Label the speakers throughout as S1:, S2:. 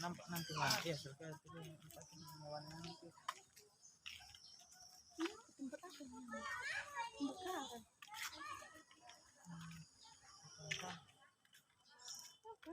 S1: nampak nanti lah ya suka itu nampak hewan nanti
S2: tempat apa ini? Tempat karet.
S1: apa
S2: Apa?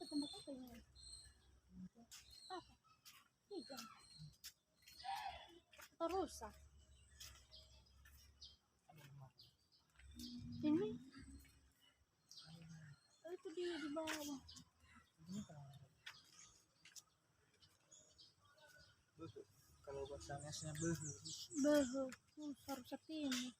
S2: Apa tempat apa ini? Apa? Hijau. Atau rusak? Ini? Oh, itu di bawah.
S1: ini kalau bahasanya sih behu
S2: Behu. Rusak ini.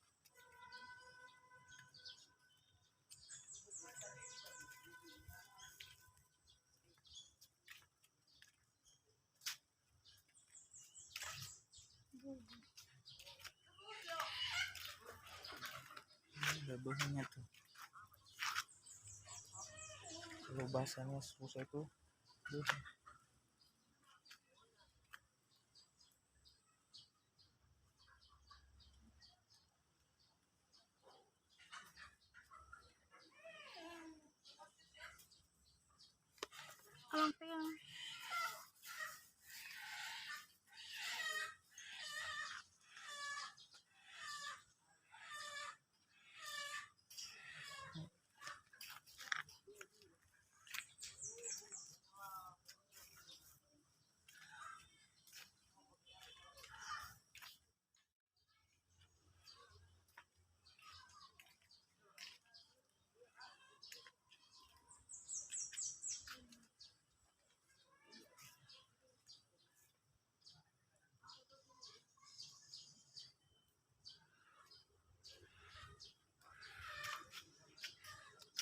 S1: ada behunya tuh kalau bahasanya susah itu behu
S2: Alang pegang.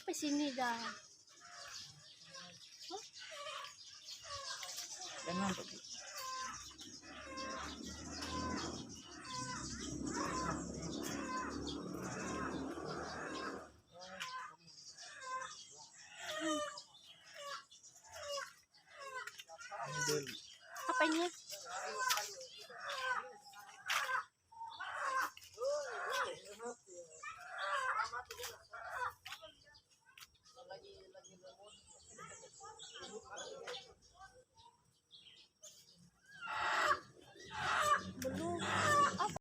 S2: Sampai sini dah. Hah?
S1: dan nampak ambil
S2: Apanya?